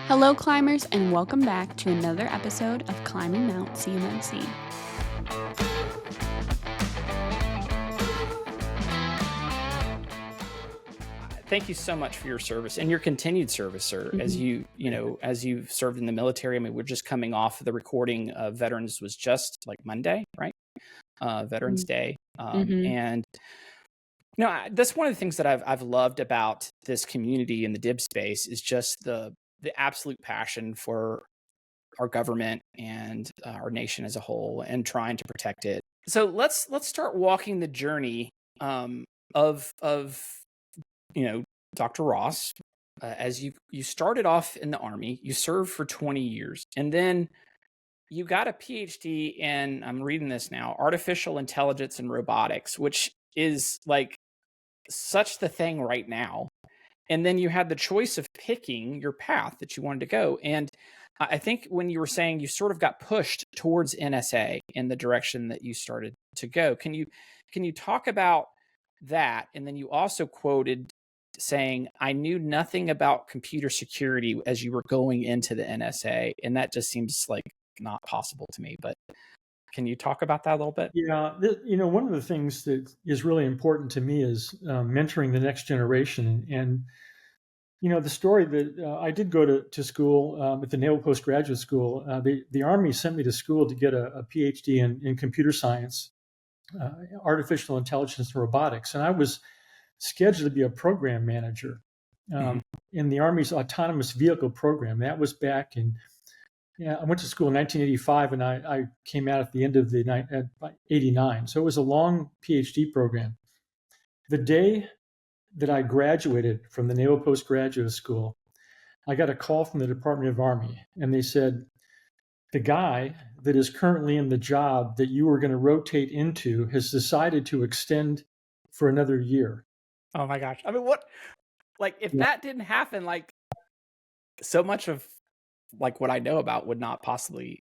Hello, climbers, and welcome back to another episode of Climbing Mount CMMC. Thank you so much for your service and your continued service, sir. As as you've served in the military. I mean, we're just coming off the recording of Veterans was just like Monday, right? Veterans Day, and that's one of the things that I've loved about this community in the DIB space is just the absolute passion for our government and our nation as a whole, and trying to protect it. So let's start walking the journey of Dr. Ross. As you started off in the Army, you served for 20 years, and then you got a PhD in, I'm reading this now, artificial intelligence and robotics, which is like such the thing right now. And then you had the choice of picking your path that you wanted to go. And I think when you were saying you sort of got pushed towards NSA in the direction that you started to go, can you talk about that? And then you also quoted saying, I knew nothing about computer security as you were going into the NSA. And that just seems like not possible to me, but can you talk about that a little bit? Yeah, one of the things that is really important to me is mentoring the next generation. And the story that I did go to school at the Naval Postgraduate School. The Army sent me to school to get a PhD in computer science, artificial intelligence, and robotics. And I was scheduled to be a program manager in the Army's autonomous vehicle program. That was back in, I went to school in 1985, and I came out at the end of the 89. So it was a long PhD program. The day that I graduated from the Naval Postgraduate School, I got a call from the Department of Army, and they said, the guy that is currently in the job that you were going to rotate into has decided to extend for another year. Oh my gosh. I mean, what, like, if that didn't happen, like, so much of like what I know about would not possibly,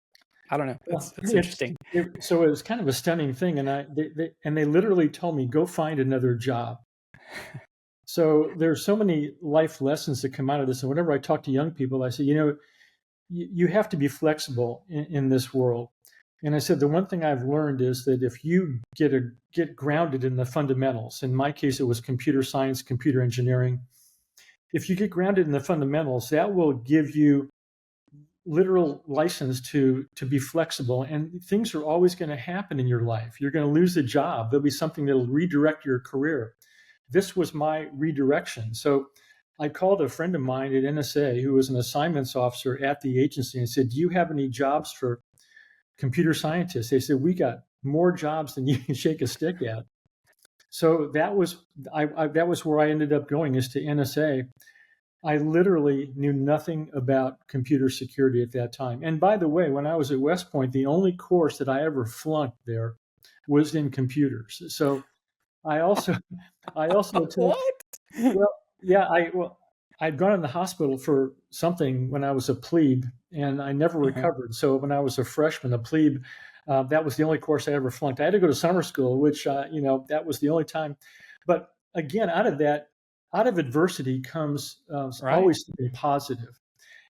I don't know. It's interesting. So it was kind of a stunning thing. And they literally told me, go find another job. So there's so many life lessons that come out of this. And whenever I talk to young people, I say, you have to be flexible in this world. And I said, the one thing I've learned is that if you get grounded in the fundamentals, in my case, it was computer science, computer engineering. If you get grounded in the fundamentals, that will give you literal license to be flexible. And things are always going to happen in your life. You're going to lose a job. There'll be something that'll redirect your career. This was my redirection. So I called a friend of mine at NSA who was an assignments officer at the agency and said, do you have any jobs for computer scientists? They said, we got more jobs than you can shake a stick at. So that was where I ended up going, is to NSA. I literally knew nothing about computer security at that time. And by the way, when I was at West Point, the only course that I ever flunked there was in computers. So I also took, what? I'd gone in the hospital for something when I was a plebe, and I never recovered. So when I was a freshman, a plebe, that was the only course I ever flunked. I had to go to summer school, which that was the only time. But again, out of adversity comes always something positive.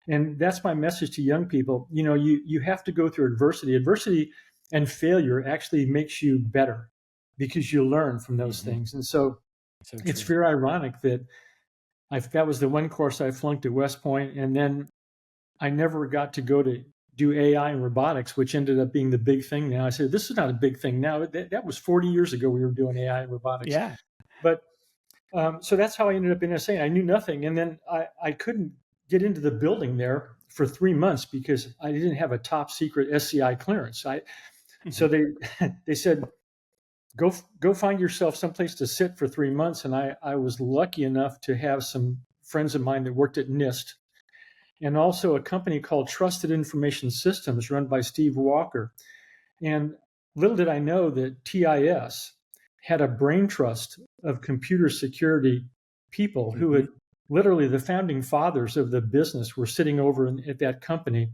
And that's my message to young people. You have to go through adversity. Adversity and failure actually makes you better because you learn from those things. And so it's very ironic that that was the one course I flunked at West Point, and then I never got to go to do AI and robotics, which ended up being the big thing now. I said, this is not a big thing now. That was 40 years ago we were doing AI and robotics. Yeah. But so that's how I ended up in NSA. I knew nothing. And then I couldn't get into the building there for 3 months because I didn't have a top secret SCI clearance. So they said, go find yourself someplace to sit for 3 months. And I was lucky enough to have some friends of mine that worked at NIST, and also a company called Trusted Information Systems run by Steve Walker. And little did I know that TIS had a brain trust of computer security people who had literally, the founding fathers of the business were sitting over at that company.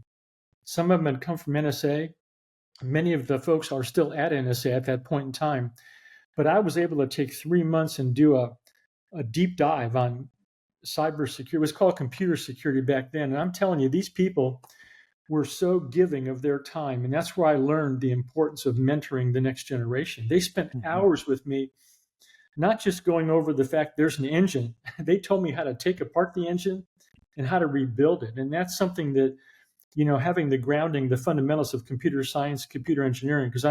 Some of them had come from NSA. Many of the folks are still at NSA at that point in time. But I was able to take 3 months and do a deep dive on cybersecurity. It was called computer security back then. And I'm telling you, these people were so giving of their time. And that's where I learned the importance of mentoring the next generation. They spent hours with me, not just going over the fact there's an engine. They told me how to take apart the engine and how to rebuild it. And that's something that, having the grounding, the fundamentals of computer science, computer engineering, because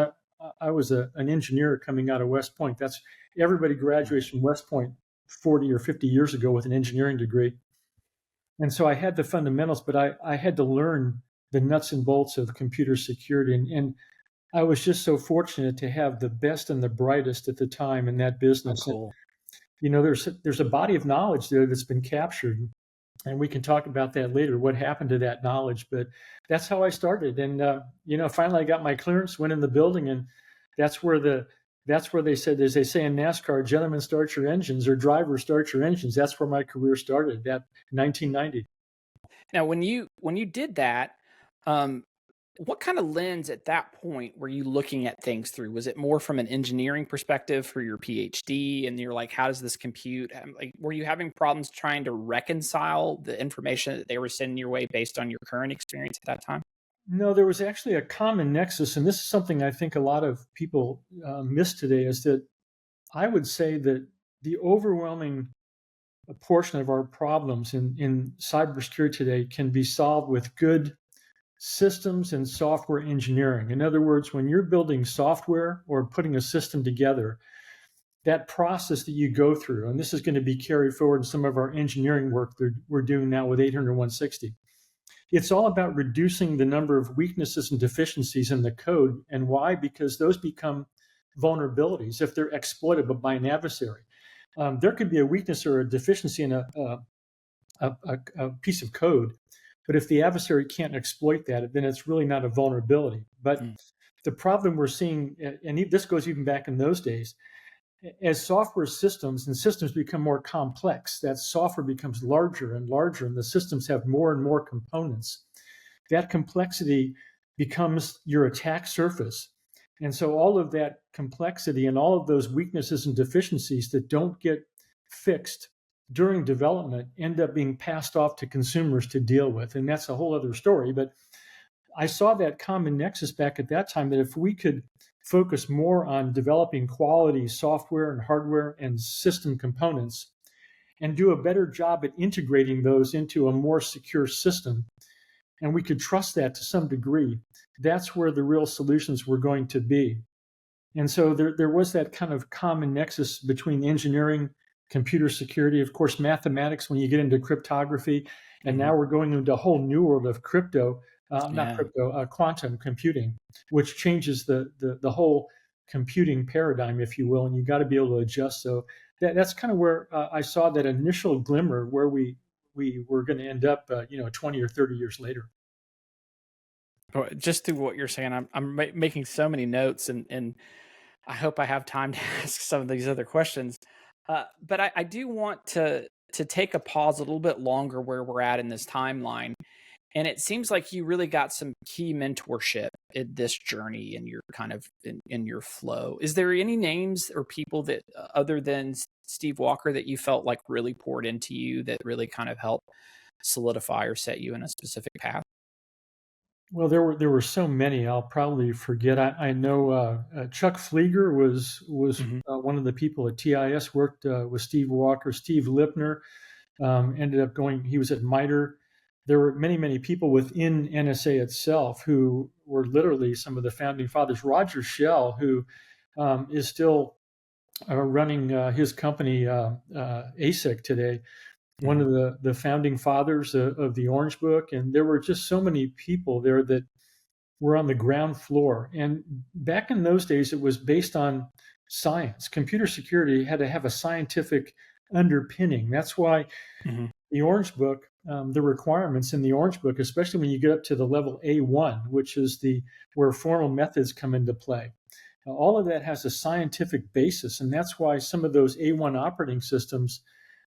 I was an engineer coming out of West Point. That's everybody graduates from West Point 40 or 50 years ago with an engineering degree. And so I had the fundamentals, but I had to learn the nuts and bolts of computer security. And I was just so fortunate to have the best and the brightest at the time in that business. Oh, cool. And, there's a body of knowledge there that's been captured. And we can talk about that later, what happened to that knowledge. But that's how I started. And, finally I got my clearance, went in the building, and that's where they said, as they say in NASCAR, gentlemen, start your engines, or drivers, start your engines. That's where my career started, that 1990. Now, when you did that, what kind of lens at that point were you looking at things through? Was it more from an engineering perspective for your PhD? And you're like, how does this compute? Like, were you having problems trying to reconcile the information that they were sending your way based on your current experience at that time? No, there was actually a common nexus. And this is something I think a lot of people miss today, is that I would say that the overwhelming portion of our problems in cybersecurity today can be solved with good systems and software engineering. In other words, when you're building software or putting a system together, that process that you go through, and this is going to be carried forward in some of our engineering work that we're doing now with 800/160. It's all about reducing the number of weaknesses and deficiencies in the code. And why? Because those become vulnerabilities if they're exploitable by an adversary. There could be a weakness or a deficiency in a piece of code, but if the adversary can't exploit that, then it's really not a vulnerability. But the problem we're seeing, and this goes even back in those days, as software systems and systems become more complex, that software becomes larger and larger, and the systems have more and more components. That complexity becomes your attack surface. And so all of that complexity and all of those weaknesses and deficiencies that don't get fixed during development end up being passed off to consumers to deal with. And that's a whole other story. But I saw that common nexus back at that time, that if we could focus more on developing quality software and hardware and system components and do a better job at integrating those into a more secure system, and we could trust that to some degree, that's where the real solutions were going to be. And so there was that kind of common nexus between engineering, computer security, of course, mathematics when you get into cryptography, and now we're going into a whole new world of quantum computing, which changes the whole computing paradigm, if you will, and you got to be able to adjust. So that's kind of where I saw that initial glimmer where we were going to end up, 20 or 30 years later. Just through what you're saying, I'm making so many notes, and I hope I have time to ask some of these other questions. But I do want to take a pause a little bit longer where we're at in this timeline. And it seems like you really got some key mentorship in this journey and your kind of in your flow. Is there any names or people that other than Steve Walker that you felt like really poured into you, that really kind of helped solidify or set you in a specific path? Well, there were so many. I'll probably forget. I know Chuck Flieger was one of the people at TIS, worked with Steve Walker. Steve Lipner ended up going. He was at MITRE. There were many people within NSA itself who were literally some of the founding fathers. Roger Shell, who is still running his company ASIC today, one of the founding fathers of the Orange Book. And there were just so many people there that were on the ground floor. And back in those days, it was based on science. Computer security had to have a scientific underpinning. That's why the Orange Book, the requirements in the Orange Book, especially when you get up to the level A1, which is where formal methods come into play. All of that has a scientific basis, and that's why some of those A1 operating systems,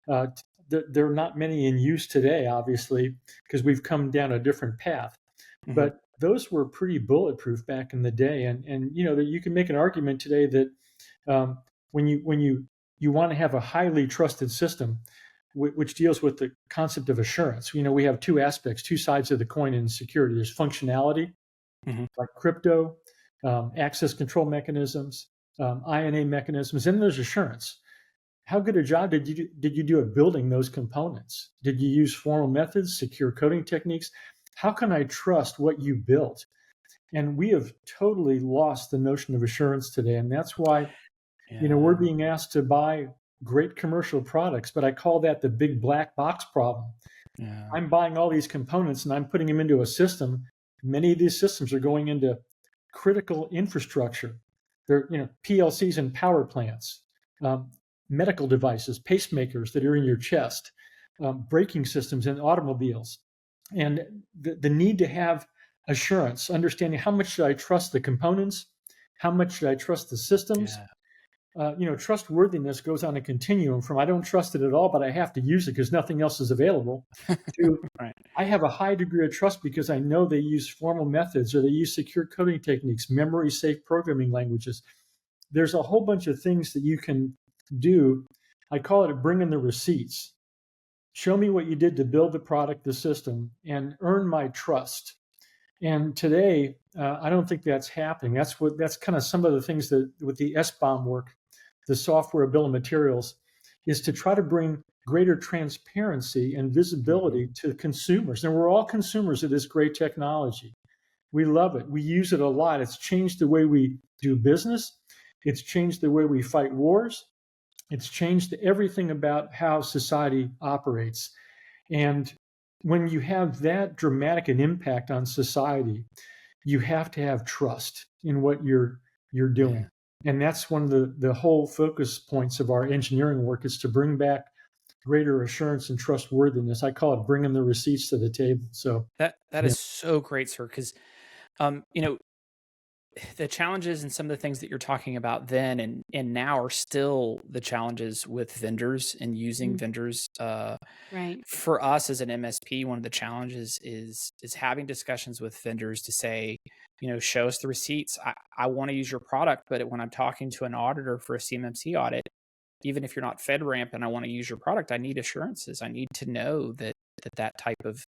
there are not many in use today, obviously, because we've come down a different path. But those were pretty bulletproof back in the day, and you can make an argument today that when you want to have a highly trusted system, which deals with the concept of assurance. We have two aspects, two sides of the coin in security. There's functionality, like crypto, access control mechanisms, INA mechanisms, and there's assurance. How good a job did you do at building those components? Did you use formal methods, secure coding techniques? How can I trust what you built? And we have totally lost the notion of assurance today. And that's why, we're being asked to buy great commercial products, but I call that the big black box problem. Yeah. I'm buying all these components and I'm putting them into a system. Many of these systems are going into critical infrastructure. They're, PLCs and power plants, medical devices, pacemakers that are in your chest, braking systems in automobiles. And the need to have assurance, understanding how much should I trust the components, how much should I trust the systems. Trustworthiness goes on a continuum from I don't trust it at all, but I have to use it because nothing else is available, to Right. I have a high degree of trust because I know they use formal methods or they use secure coding techniques, memory safe programming languages. There's a whole bunch of things that you can do. I call it bring in the receipts. Show me what you did to build the product, the system, and earn my trust. And today, I don't think that's happening. That's kind of some of the things that with the SBOM work, the software bill of materials, is to try to bring greater transparency and visibility to consumers. And we're all consumers of this great technology. We love it. We use it a lot. It's changed the way we do business. It's changed the way we fight wars. It's changed everything about how society operates. And when you have that dramatic an impact on society, you have to have trust in what you're doing. Yeah. And that's one of the whole focus points of our engineering work, is to bring back greater assurance and trustworthiness. I call it bringing the receipts to the table. So that is so great, sir, because the challenges and some of the things that you're talking about then and now are still the challenges with vendors and using vendors. Right. For us as an MSP, one of the challenges is having discussions with vendors to say, show us the receipts. I want to use your product, but when I'm talking to an auditor for a CMMC audit, even if you're not FedRAMP and I want to use your product, I need assurances. I need to know that type of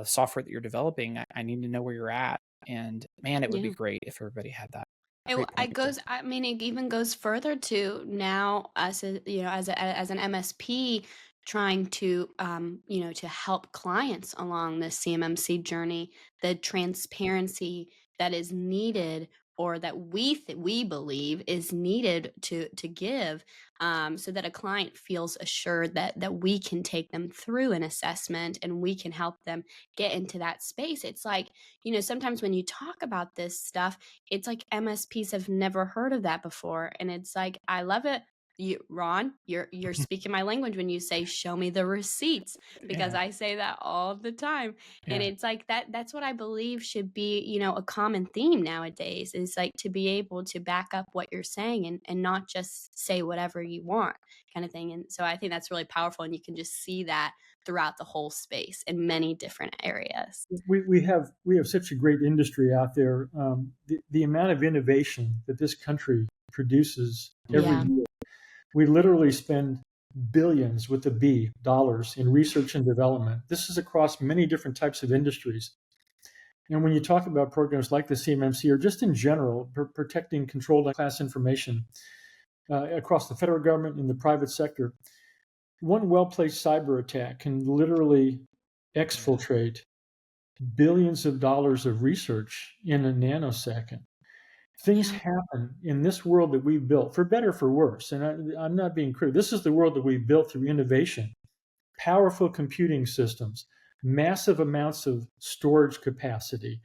software that you're developing, I need to know where you're at. And man, it would be great if everybody had that. It even goes further to now us, as an MSP trying to, to help clients along this CMMC journey, the transparency that is needed, or that we believe is needed to give, so that a client feels assured that we can take them through an assessment and we can help them get into that space. It's like, sometimes when you talk about this stuff, it's like MSPs have never heard of that before. And it's like, I love it. Ron, you're speaking my language when you say, show me the receipts, because I say that all the time. And it's like that's what I believe should be, a common theme nowadays, is like to be able to back up what you're saying and not just say whatever you want, kind of thing. And so I think that's really powerful. And you can just see that throughout the whole space in many different areas. We have such a great industry out there. The amount of innovation that this country produces every year. We literally spend billions with a B dollars in research and development. This is across many different types of industries. And when you talk about programs like the CMMC, or just in general, protecting controlled class information across the federal government and the private sector, one well-placed cyber attack can literally exfiltrate billions of dollars of research in a nanosecond. Things happen in this world that we've built, for better, for worse. And I'm not being critical. This is the world that we've built through innovation, powerful computing systems, massive amounts of storage capacity,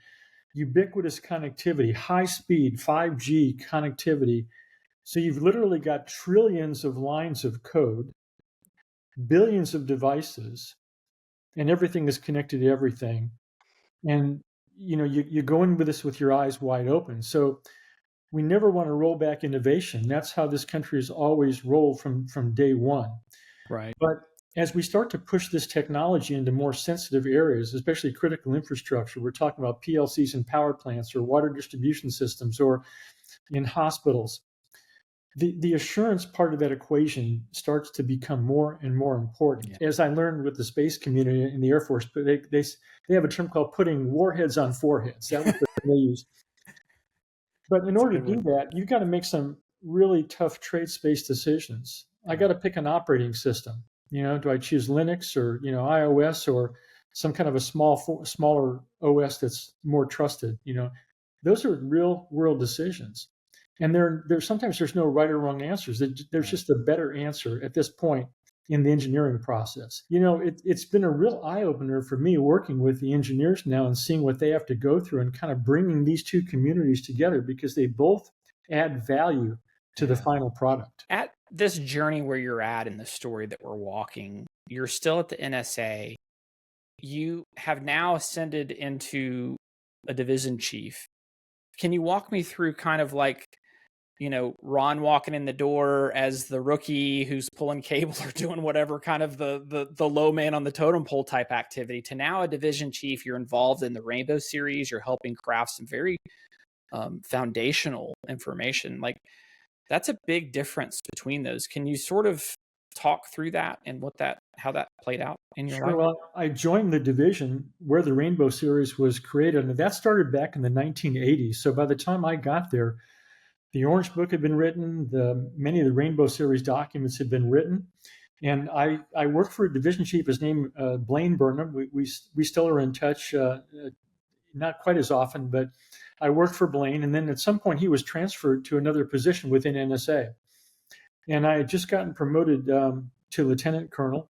ubiquitous connectivity, high speed 5G connectivity. So you've literally got trillions of lines of code, billions of devices, and everything is connected to everything. And you go in with this with your eyes wide open. So we never want to roll back innovation. That's how this country has always rolled from day one. Right. But as we start to push this technology into more sensitive areas, especially critical infrastructure, we're talking about PLCs and power plants, or water distribution systems, or in hospitals, the assurance part of that equation starts to become more and more important. Yeah. As I learned with the space community in the Air Force, but they have a term called putting warheads on foreheads. That was the term they used. But in That's a order good to do one. that, you've got to make some really tough trade space decisions. I got to pick an operating system. Do I choose Linux or iOS or some kind of a smaller OS that's more trusted? Those are real world decisions, and sometimes there's no right or wrong answers. There's Right. just a better answer at this point in the engineering process. It's been a real eye opener for me working with the engineers now and seeing what they have to go through and kind of bringing these two communities together because they both add value to the Yeah. final product. At this journey where you're at in the story that we're walking, you're still at the NSA. You have now ascended into a division chief. Can you walk me through kind of like, Ron walking in the door as the rookie who's pulling cable or doing whatever, kind of the low man on the totem pole type activity, to now a division chief? You're involved in the Rainbow series. You're helping craft some very foundational information. Like, that's a big difference between those. Can you sort of talk through that and how that played out in your Sure. life? Well, I joined the division where the Rainbow Series was created, and that started back in the 1980s. So by the time I got there, the Orange Book had been written, many of the Rainbow Series documents had been written, and I worked for a division chief. His name Blaine Burnham. We still are in touch, not quite as often, but I worked for Blaine, and then at some point he was transferred to another position within NSA, and I had just gotten promoted to lieutenant colonel,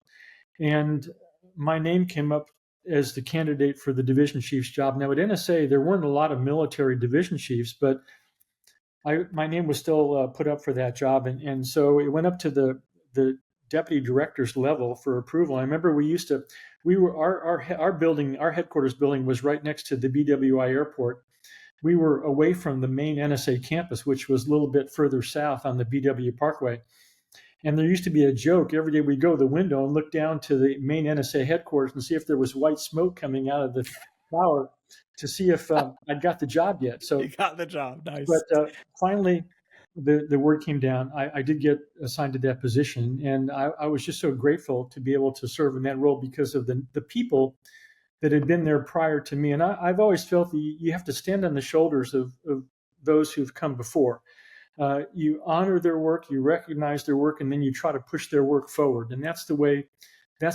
and my name came up as the candidate for the division chief's job. Now at NSA, there weren't a lot of military division chiefs, but my name was still put up for that job, and so it went up to the deputy director's level for approval. I remember our building, our headquarters building was right next to the BWI airport. We were away from the main NSA campus, which was a little bit further south on the BW Parkway. And there used to be a joke every day we'd go to the window and look down to the main NSA headquarters and see if there was white smoke coming out of the tower to see if I'd got the job yet. So You got the job. Nice. but finally, the word came down. I did get assigned to that position, and I was just so grateful to be able to serve in that role because of the people that had been there prior to me. And I've always felt that you have to stand on the shoulders of those who've come before. You honor their work, you recognize their work, and then you try to push their work forward. And that's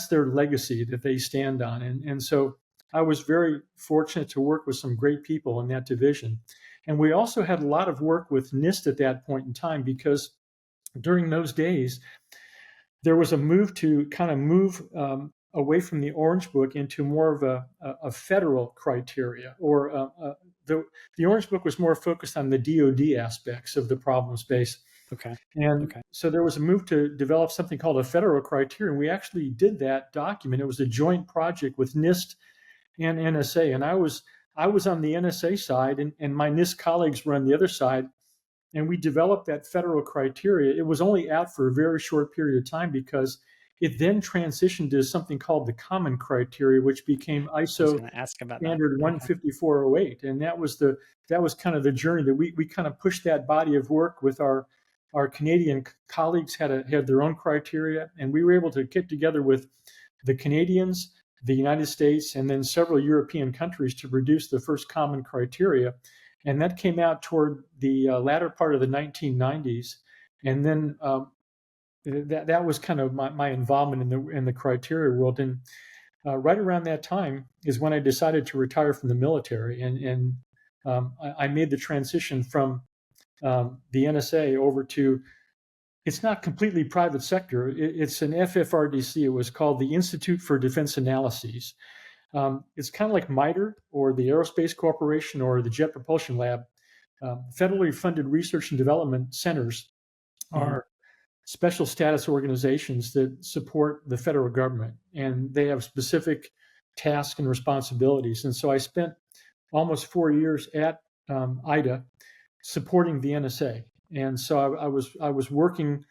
their legacy that they stand on. And so I was very fortunate to work with some great people in that division. And we also had a lot of work with NIST at that point in time because during those days, there was a move to kind of move away from the Orange Book into more of a federal criteria, or the Orange Book was more focused on the DoD aspects of the problem space. Okay. And so there was a move to develop something called a federal criteria. And we actually did that document. It was a joint project with NIST and NSA. And I was on the NSA side, and my NIST colleagues were on the other side. And we developed that federal criteria. It was only out for a very short period of time because it then transitioned to something called the common criteria, which became ISO standard 15408. And that was kind of the journey that we kind of pushed that body of work with our Canadian colleagues had their own criteria, and we were able to get together with the Canadians, the United States, and then several European countries to produce the first common criteria. And that came out toward the latter part of the 1990s. And then that was kind of my involvement in the criteria world. And right around that time is when I decided to retire from the military. And I made the transition from the NSA over to, it's not completely private sector. It's an FFRDC. It was called the Institute for Defense Analyses. It's kind of like MITRE or the Aerospace Corporation or the Jet Propulsion Lab. Federally funded research and development centers are special status organizations that support the federal government, and they have specific tasks and responsibilities. And so I spent almost 4 years at IDA supporting the NSA. And so I was working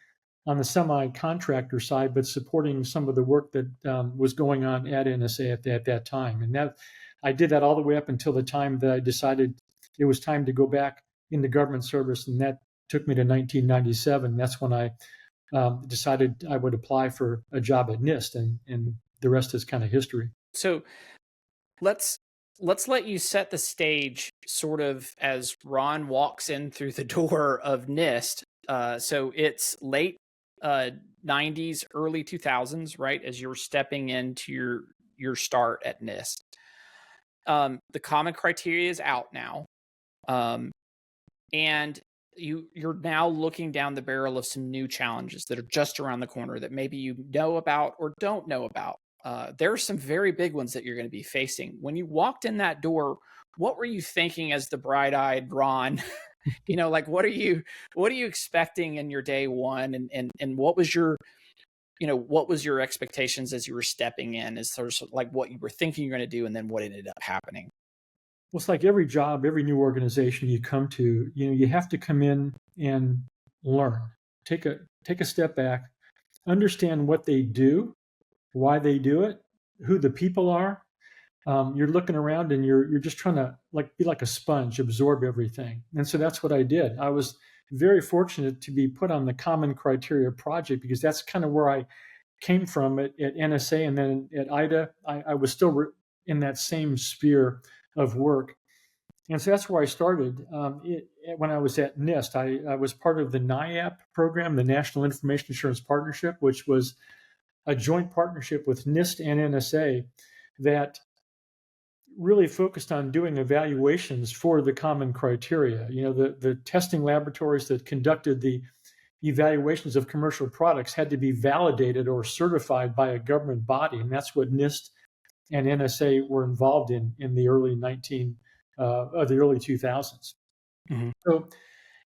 on the semi-contractor side, but supporting some of the work that was going on at NSA at that time. And that I did that all the way up until the time that I decided it was time to go back into government service, and took me to 1997. That's when I decided I would apply for a job at NIST, and the rest is kind of history. So let's let you set the stage sort of as Ron walks in through the door of NIST. So it's late uh, 90s, early 2000s, right? As you're stepping into your start at NIST. The common criteria is out now. And you're now looking down the barrel of some new challenges that are just around the corner that maybe you know about or don't know about. There are some very big ones that you're going to be facing. When you walked in that door, what were you thinking as the bright-eyed Ron? Like what are you expecting in your day one, and what was your expectations as you were stepping in, as sort of like what you were thinking you're going to do and then what ended up happening? Well, it's like every job, every new organization you come to, you have to come in and learn, take a step back, understand what they do, why they do it, who the people are. You're looking around and you're just trying to be like a sponge, absorb everything. And so that's what I did. I was very fortunate to be put on the Common Criteria project because that's kind of where I came from at NSA, and then at IDA. I was still in that same sphere of work. And so that's where I started. When I was at NIST, I was part of the NIAP program, the National Information Assurance Partnership, which was a joint partnership with NIST and NSA that really focused on doing evaluations for the common criteria. The testing laboratories that conducted the evaluations of commercial products had to be validated or certified by a government body, and that's what NIST and NSA were involved in the early 2000s. Mm-hmm. So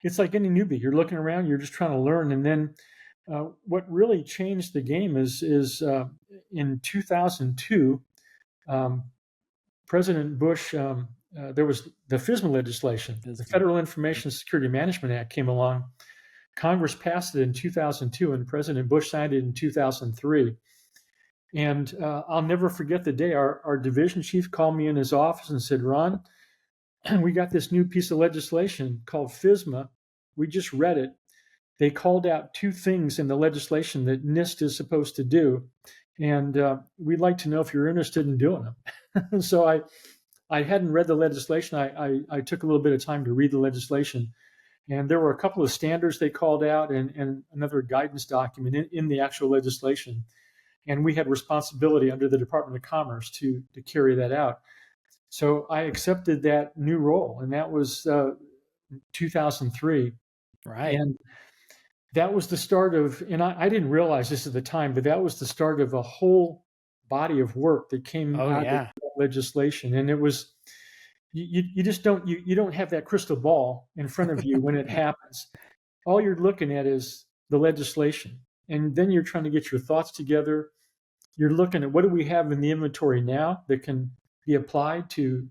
it's like any newbie. You're looking around, you're just trying to learn, and then what really changed the game is in 2002. President Bush, there was the FISMA legislation, the Federal Information Security Management Act came along. Congress passed it in 2002, and President Bush signed it in 2003. And I'll never forget the day our division chief called me in his office and said, "Ron, we got this new piece of legislation called FISMA. We just read it. They called out two things in the legislation that NIST is supposed to do, and we'd like to know if you're interested in doing them." So I hadn't read the legislation. I took a little bit of time to read the legislation, and there were a couple of standards they called out and another guidance document in the actual legislation. And we had responsibility under the Department of Commerce to carry that out. So I accepted that new role, and that was 2003. Right. And that was the start of, and I didn't realize this at the time, but that was the start of a whole body of work that came out of that legislation. And it was, you just you don't have that crystal ball in front of you when it happens. All you're looking at is the legislation. And then you're trying to get your thoughts together. You're looking at what do we have in the inventory now that can be applied to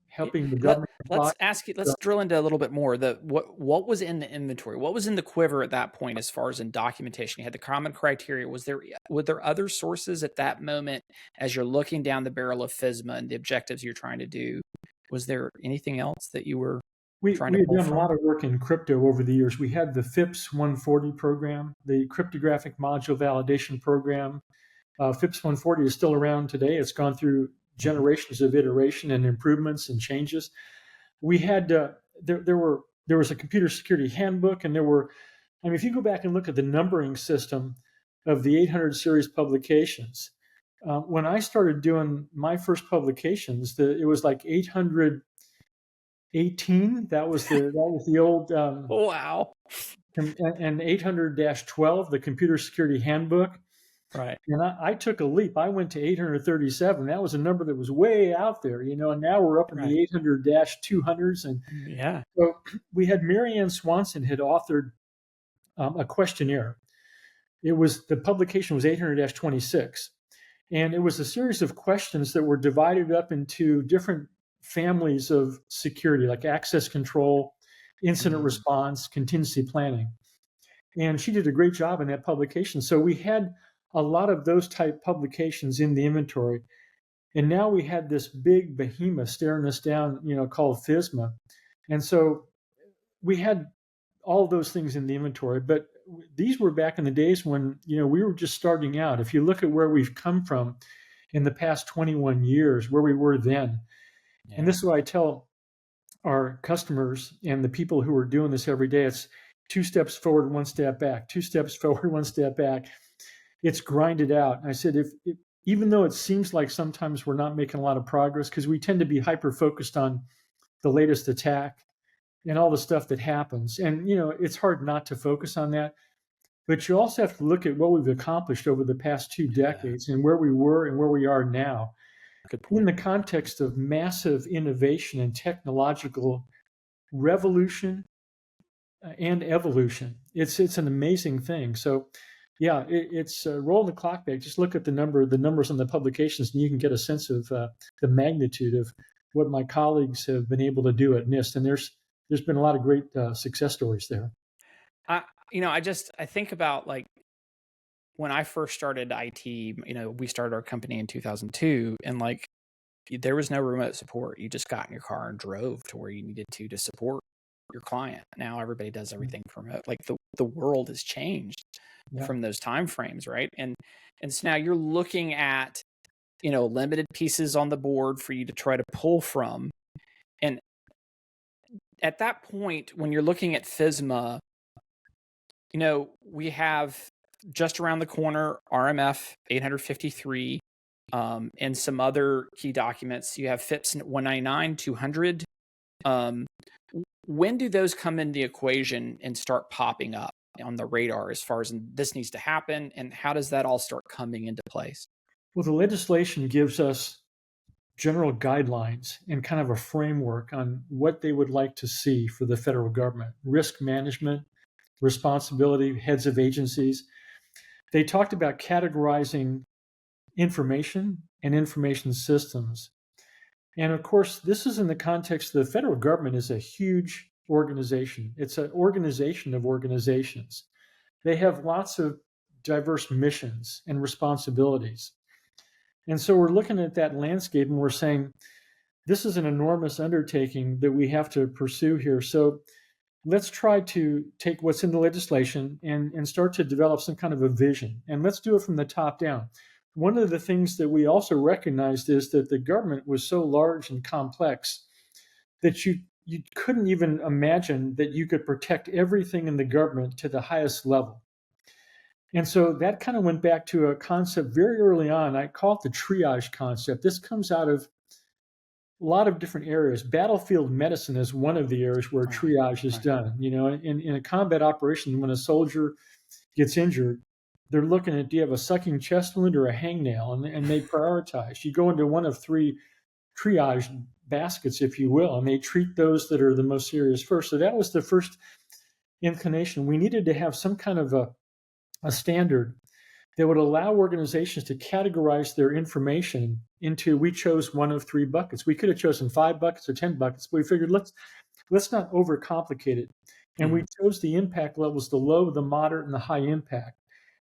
helping the government. Let's drill into a little bit more. What was in the inventory? What was in the quiver at that point as far as in documentation? You had the common criteria. Were there other sources at that moment as you're looking down the barrel of FISMA and the objectives you're trying to do? Was there anything else that you were trying to pull from? We had done a lot of work in crypto over the years. We had the FIPS 140 program, the cryptographic module validation program. FIPS 140 is still around today. It's gone through generations of iteration and improvements and changes. We had there was a computer security handbook, and if you go back and look at the numbering system of the 800 series publications, when I started doing my first publications, it was like 818. That was the old wow. And 800-12, the computer security handbook. Right. And I took a leap. I went to 837. That was a number that was way out there, and now we're up in the 800-200s. And so we had Marianne Swanson had authored a questionnaire. The publication was 800-26. And it was a series of questions that were divided up into different families of security, like access control, incident response, contingency planning. And she did a great job in that publication. So we had a lot of those type publications in the inventory. And now we had this big behemoth staring us down, called FISMA. And so we had all those things in the inventory. But these were back in the days when, we were just starting out. If you look at where we've come from in the past 21 years, where we were then, and Yeah. this is what I tell our customers and the people who are doing this every day, it's 2 steps forward, 1 step back, 2 steps forward, 1 step back. It's grinded out. And I said, if even though it seems like sometimes we're not making a lot of progress because we tend to be hyper focused on the latest attack and all the stuff that happens. And, it's hard not to focus on that. But you also have to look at what we've accomplished over the past 2 Yeah. decades and where we were and where we are now Good in point. the context of massive innovation and technological revolution and evolution. It's an amazing thing. So, yeah, it's rolling the clock back. Just look at the numbers on the publications, and you can get a sense of the magnitude of what my colleagues have been able to do at NIST. And there's been a lot of great success stories there. I think about like when I first started IT, we started our company in 2002, and like there was no remote support. You just got in your car and drove to where you needed to support your client. Now everybody does everything from remote. Like the world has changed Yeah. from those time frames, right? And so now you're looking at limited pieces on the board for you to try to pull from. And at that point, when you're looking at FSMA, we have just around the corner RMF 853 and some other key documents. You have FIPS 199, 200. When do those come in the equation and start popping up on the radar as far as this needs to happen? And how does that all start coming into place? Well, the legislation gives us general guidelines and kind of a framework on what they would like to see for the federal government: risk management, responsibility, heads of agencies. They talked about categorizing information and information systems. And of course, this is in the context the federal government is a huge organization. It's an organization of organizations. They have lots of diverse missions and responsibilities. And so we're looking at that landscape and we're saying, this is an enormous undertaking that we have to pursue here. So let's try to take what's in the legislation and start to develop some kind of a vision. And let's do it from the top down. One of the things that we also recognized is that the government was so large and complex that you couldn't even imagine that you could protect everything in the government to the highest level. And so that kind of went back to a concept very early on. I call it the triage concept. This comes out of a lot of different areas. Battlefield medicine is one of the areas where triage is done. In a combat operation, when a soldier gets injured, they're looking at, do you have a sucking chest wound or a hangnail? And they prioritize. You go into one of 3 triage baskets, if you will, and they treat those that are the most serious first. So that was the first inclination. We needed to have some kind of a standard that would allow organizations to categorize their information into, we chose one of 3 buckets. We could have chosen 5 buckets or 10 buckets, but we figured let's not overcomplicate it. And we chose the impact levels, the low, the moderate, and the high impact,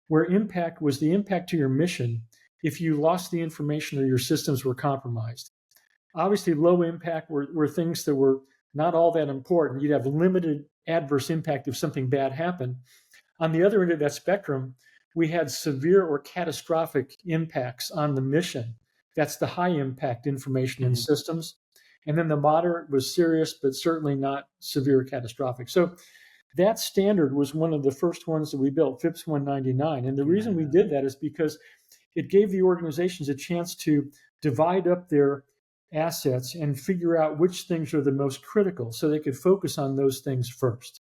where impact was the impact to your mission if you lost the information or your systems were compromised. Obviously, low impact were things that were not all that important. You'd have limited adverse impact if something bad happened. On the other end of that spectrum, we had severe or catastrophic impacts on the mission. That's the high impact information and systems. And then the moderate was serious, but certainly not severe or catastrophic. So that standard was one of the first ones that we built, FIPS 199. And the reason we did that is because it gave the organizations a chance to divide up their assets and figure out which things are the most critical so they could focus on those things first.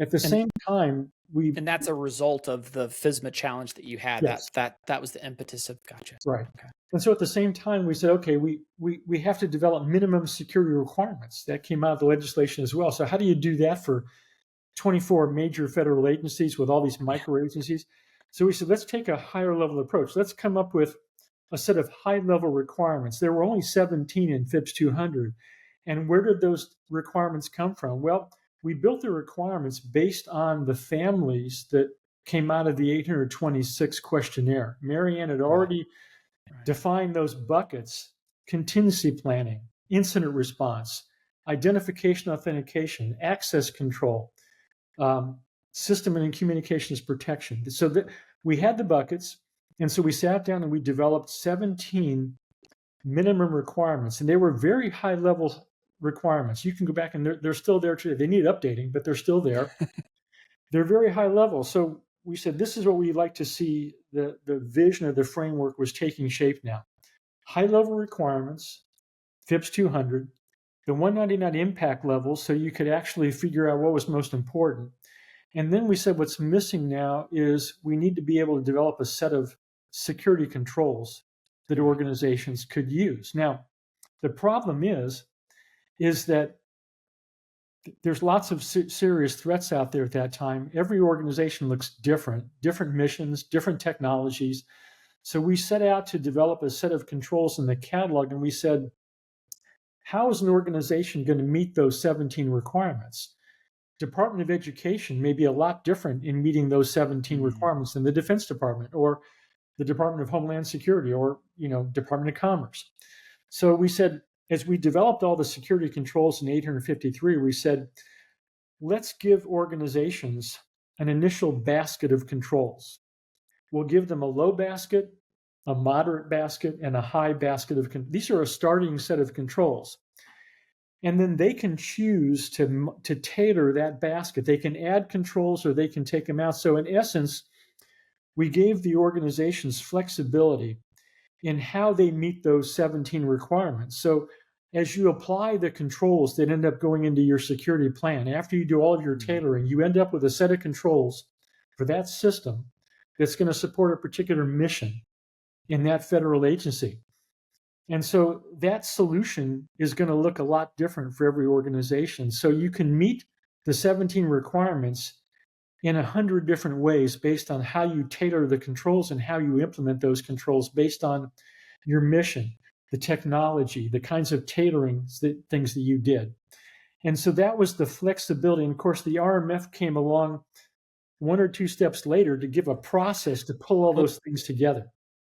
At the same time, and that's a result of the FSMA challenge that you had. Yes. That was the impetus of gotcha. Right. Okay. And so at the same time, we said, okay, we have to develop minimum security requirements. That came out of the legislation as well. So how do you do that for 24 major federal agencies with all these micro agencies? So we said, let's take a higher level approach. Let's come up with a set of high level requirements. There were only 17 in FIPS 200. And where did those requirements come from? Well, we built the requirements based on the families that came out of the 826 questionnaire. Marianne had already defined those buckets: contingency planning, incident response, identification authentication, access control, system and communications protection. So that we had the buckets, and so we sat down and we developed 17 minimum requirements, and they were very high level requirements. You can go back and they're still there today. They need updating, but they're still there. They're very high level. So we said, this is what we'd like to see. The vision of the framework was taking shape now. High level requirements, FIPS 200, the 199 impact levels, so you could actually figure out what was most important. And then we said, what's missing now is we need to be able to develop a set of security controls that organizations could use. Now, the problem is that there's lots of serious threats out there at that time. Every organization looks different missions, different technologies. So we set out to develop a set of controls in the catalog, and we said, how is an organization going to meet those 17 requirements? Department of Education may be a lot different in meeting those 17 requirements than the Defense Department or the Department of Homeland Security or Department of Commerce. So we said, as we developed all the security controls in 853, we said, let's give organizations an initial basket of controls. We'll give them a low basket, a moderate basket, and a high basket of these are a starting set of controls. And then they can choose to tailor that basket. They can add controls or they can take them out. So in essence, we gave the organizations flexibility in how they meet those 17 requirements. So as you apply the controls that end up going into your security plan, after you do all of your tailoring, you end up with a set of controls for that system that's going to support a particular mission in that federal agency. And so that solution is going to look a lot different for every organization. So you can meet the 17 requirements in 100 different ways based on how you tailor the controls and how you implement those controls based on your mission, the technology, the kinds of tailoring things that you did. And so that was the flexibility. And of course, the RMF came along one or two steps later to give a process to pull all those things together.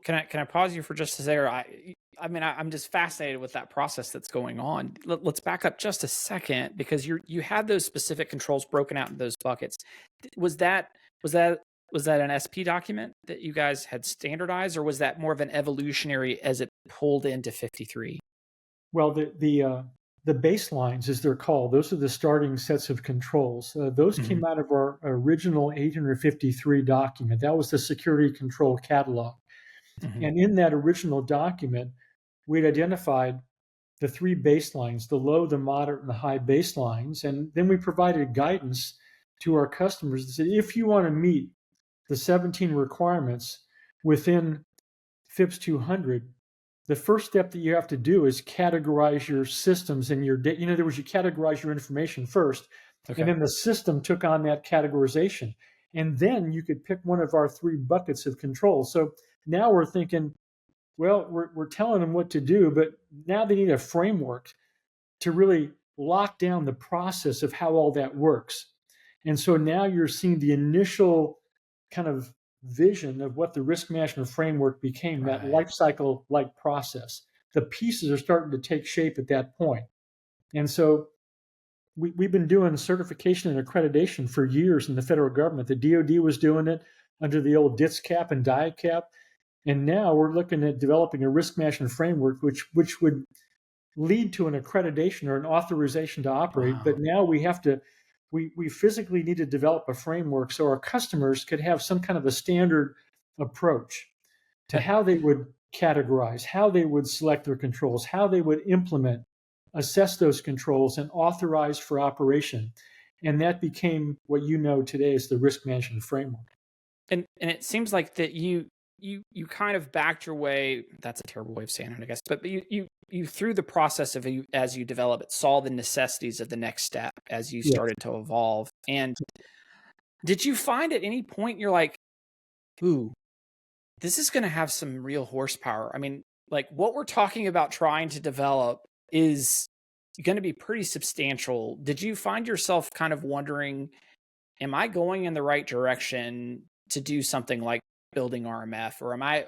Can I pause you for just a second? I'm just fascinated with that process that's going on. Let's back up just a second, because you had those specific controls broken out in those buckets. Was that an SP document that you guys had standardized, or was that more of an evolutionary as it pulled into 53? Well, the baselines, as they're called, those are the starting sets of controls. Those came out of our original 853 document. That was the security control catalog. And in that original document, we'd identified the three baselines, the low, the moderate, and the high baselines. And then we provided guidance to our customers that said, if you want to meet the 17 requirements within FIPS 200, the first step that you have to do is categorize your systems and your data. In other words, you categorize your information first, and then the system took on that categorization. And then you could pick one of our three buckets of control. So now we're thinking, well, we're telling them what to do, but now they need a framework to really lock down the process of how all that works. And so now you're seeing the initial kind of vision of what the risk management framework became, that life cycle like process. The pieces are starting to take shape at that point. And so we've been doing certification and accreditation for years in the federal government. The DoD was doing it under the old DITS cap and DIAC cap. And now we're looking at developing a risk management framework, which would lead to an accreditation or an authorization to operate. Wow. But now we physically need to develop a framework so our customers could have some kind of a standard approach to how they would categorize, how they would select their controls, how they would implement, assess those controls, and authorize for operation. And that became what you know today as the risk management framework. And it seems like that you kind of backed your way. That's a terrible way of saying it, I guess. But you through the process of as you develop it, saw the necessities of the next step as you started to evolve. And did you find at any point you're like, ooh, this is going to have some real horsepower? I mean, like what we're talking about trying to develop is going to be pretty substantial. Did you find yourself kind of wondering, am I going in the right direction to do something like building RMF, or am I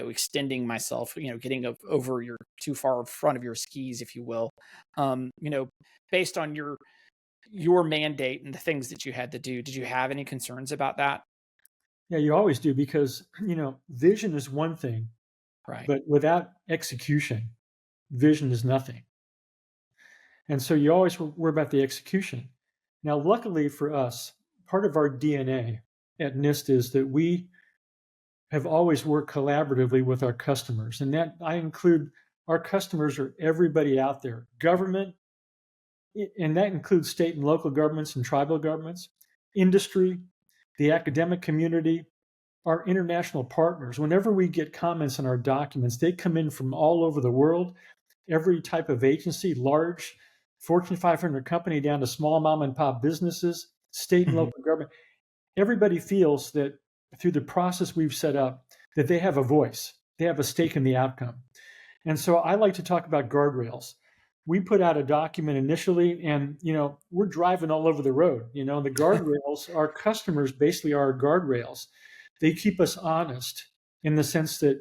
extending myself, getting over too far in front of your skis, if you will, based on your your mandate and the things that you had to do. Did you have any concerns about that? Yeah, you always do because, vision is one thing, Right. but without execution, vision is nothing. And so you always worry about the execution. Now, luckily for us, part of our DNA at NIST is that we have always worked collaboratively with our customers. And that I include our customers are everybody out there, government, and that includes state and local governments and tribal governments, industry, the academic community, our international partners. Whenever we get comments on our documents, they come in from all over the world, every type of agency, large Fortune 500 company down to small mom and pop businesses, state and Mhm. local government. Everybody feels that through the process we've set up, that they have a voice, they have a stake in the outcome. And so I like to talk about guardrails. We put out a document initially, and we're driving all over the road. The guardrails, our customers basically are our guardrails. They keep us honest in the sense that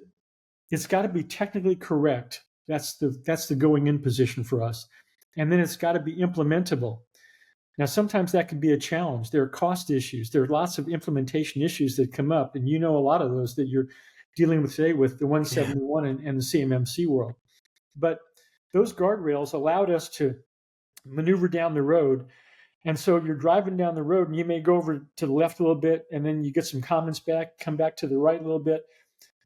it's got to be technically correct. That's the going in position for us. And then it's got to be implementable. Now, sometimes that can be a challenge. There are cost issues. There are lots of implementation issues that come up, and a lot of those that you're dealing with today with the Yeah. 171 and the CMMC world. But those guardrails allowed us to maneuver down the road. And so you're driving down the road and you may go over to the left a little bit and then you get some comments back, come back to the right a little bit.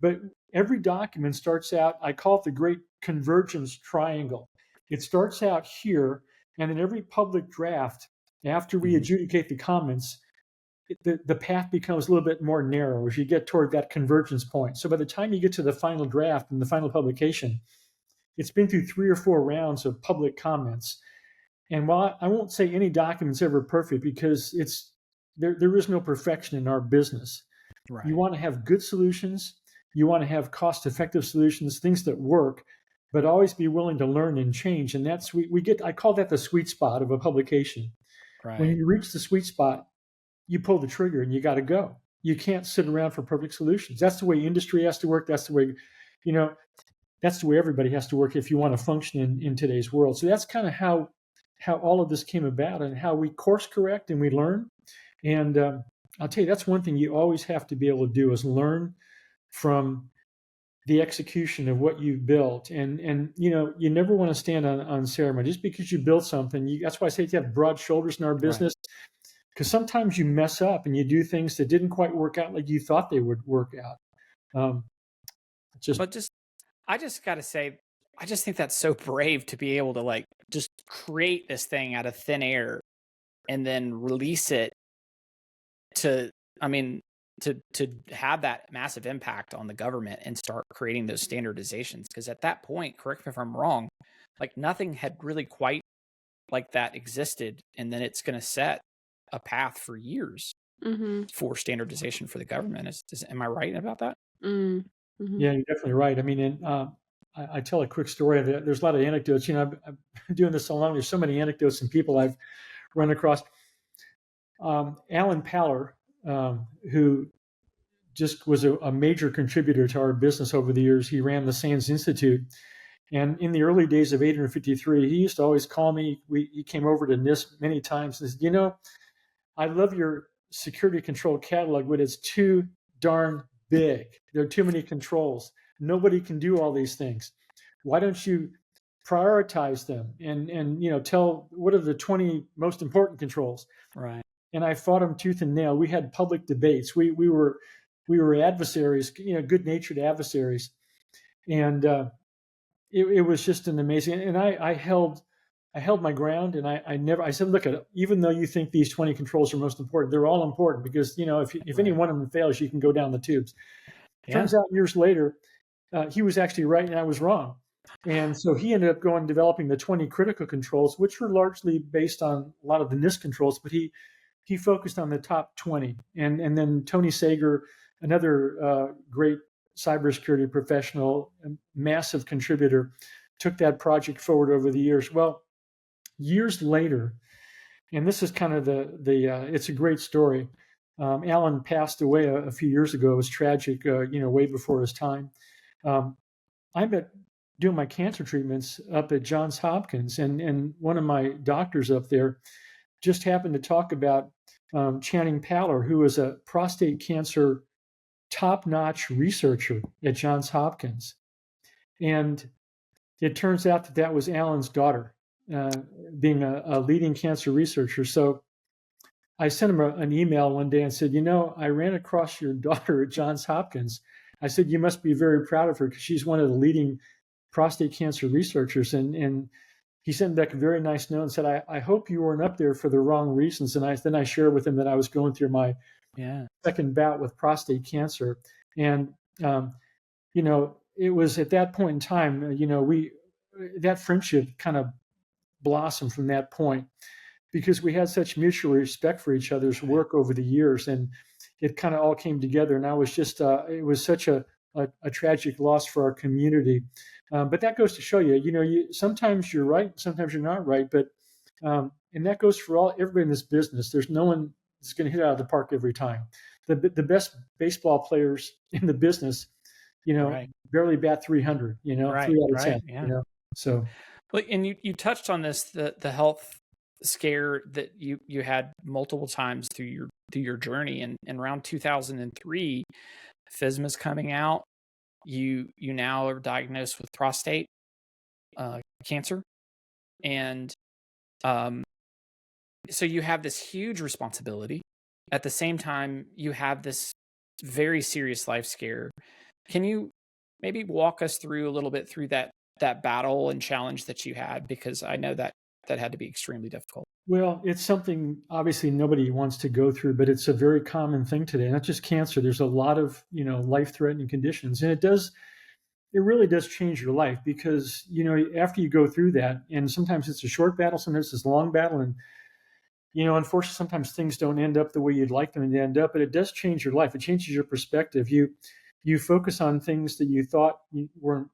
But every document starts out, I call it the great convergence triangle. It starts out here, and then every public draft, after we Mhm. adjudicate the comments, the path becomes a little bit more narrow as you get toward that convergence point. So by the time you get to the final draft and the final publication, it's been through 3 or 4 rounds of public comments. And while I won't say any document's ever perfect because there is no perfection in our business. You Right. want to have good solutions, you want to have cost-effective solutions, things that work, but always be willing to learn and change. And that's we get I call that the sweet spot of a publication. When Right. you reach the sweet spot, you pull the trigger and you got to go. You can't sit around for perfect solutions. That's the way industry has to work. That's the way, you know, that's the way everybody has to work if you want to function in today's world. So that's kind of how all of this came about and how we course correct and we learn. And I'll tell you, that's one thing you always have to be able to do is learn from the execution of what you've built. And you never want to stand on ceremony just because you build something. That's why I say you have broad shoulders in our Right. business because sometimes you mess up and you do things that didn't quite work out like you thought they would work out. Um, just But I just got to say, I just think that's so brave to be able to like just create this thing out of thin air and then release it to, I mean, to have that massive impact on the government and start creating those standardizations. Because at that point, correct me if I'm wrong, like nothing had really quite like that existed, and then it's going to set a path for years Mhm. for standardization for the government. Am I right about that? Mm. Mhm. Yeah, you're definitely right. I mean, and I tell a quick story. There's a lot of anecdotes. I've been doing this so long. There's so many anecdotes and people I've run across. Alan Paller, who just was a major contributor to our business over the years. He ran the SANS Institute. And in the early days of 853, he used to always call me. He came over to NIST many times and said, I love your security control catalog, but it's too darn big. There are too many controls. Nobody can do all these things. Why don't you prioritize them and tell what are the 20 most important controls? Right. And I fought him tooth and nail. We had public debates. We were adversaries, good-natured adversaries, and it was just an amazing. And I held my ground, and I said, look, even though you think these 20 controls are most important, they're all important because if any Right. one of them fails, you can go down the tubes. Yeah. Turns out years later, he was actually right and I was wrong. And so he ended up going developing the 20 critical controls, which were largely based on a lot of the NIST controls, but he focused on the top 20. And then Tony Sager, another great cybersecurity professional, a massive contributor, took that project forward over the years. Well, years later, and this is kind of the it's a great story. Alan passed away a few years ago. It was tragic, way before his time. I'm doing my cancer treatments up at Johns Hopkins, and one of my doctors up there just happened to talk about Channing Paller, who is a prostate cancer top-notch researcher at Johns Hopkins. And it turns out that that was Alan's daughter, being a leading cancer researcher. So I sent him an email one day and said, I ran across your daughter at Johns Hopkins. I said, you must be very proud of her because she's one of the leading prostate cancer researchers. And he sent back a very nice note and said, I hope you weren't up there for the wrong reasons. And then I shared with him that I was going through my second bout with prostate cancer. And, it was at that point in time, that friendship kind of blossomed from that point because we had such mutual respect for each other's work over the years, and it kind of all came together. And I was just, it was such a tragic loss for our community. But that goes to show you, sometimes you're right, sometimes you're not right. But and that goes for everybody in this business. There's no one that's going to hit out of the park every time. The best baseball players in the business, Right. barely bat 300. Right, 3 out of 10. yeah. So. Well, and you touched on this, the health scare that you had multiple times through your journey, and around 2003, FSMA's coming out. You now are diagnosed with prostate cancer, and so you have this huge responsibility. At the same time, you have this very serious life scare. Can you maybe walk us through a little bit through that battle and challenge that you had? Because I know that had to be extremely difficult. Well, it's something obviously nobody wants to go through, but it's a very common thing today. Not just cancer. There's a lot of, life-threatening conditions. And it really does change your life because, after you go through that, and sometimes it's a short battle, sometimes it's a long battle. And, unfortunately, sometimes things don't end up the way you'd like them to end up, but it does change your life. It changes your perspective. You focus on things that you thought were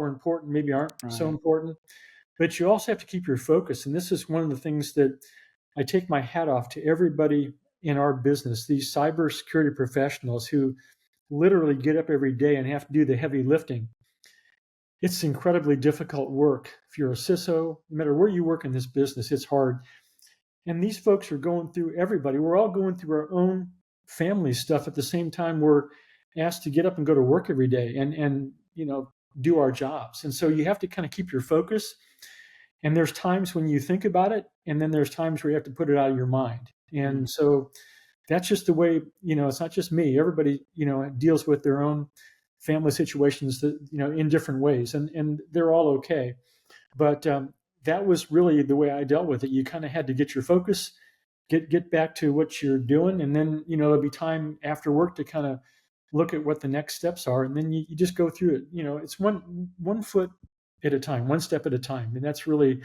important, maybe aren't so important. But you also have to keep your focus. And this is one of the things that I take my hat off to everybody in our business, these cybersecurity professionals who literally get up every day and have to do the heavy lifting. It's incredibly difficult work. If you're a CISO, no matter where you work in this business, it's hard. And these folks are going through everybody. We're all going through our own family stuff at the same time we're asked to get up and go to work every day and do our jobs. And so you have to kind of keep your focus. And there's times when you think about it, and then there's times where you have to put it out of your mind. And so that's just the way, it's not just me. Everybody, deals with their own family situations that, in different ways, and they're all okay. But that was really the way I dealt with it. You kind of had to get your focus, get back to what you're doing. And then, there'll be time after work to kind of look at what the next steps are. And then you just go through it. It's one foot at a time, one step at a time. And that's really,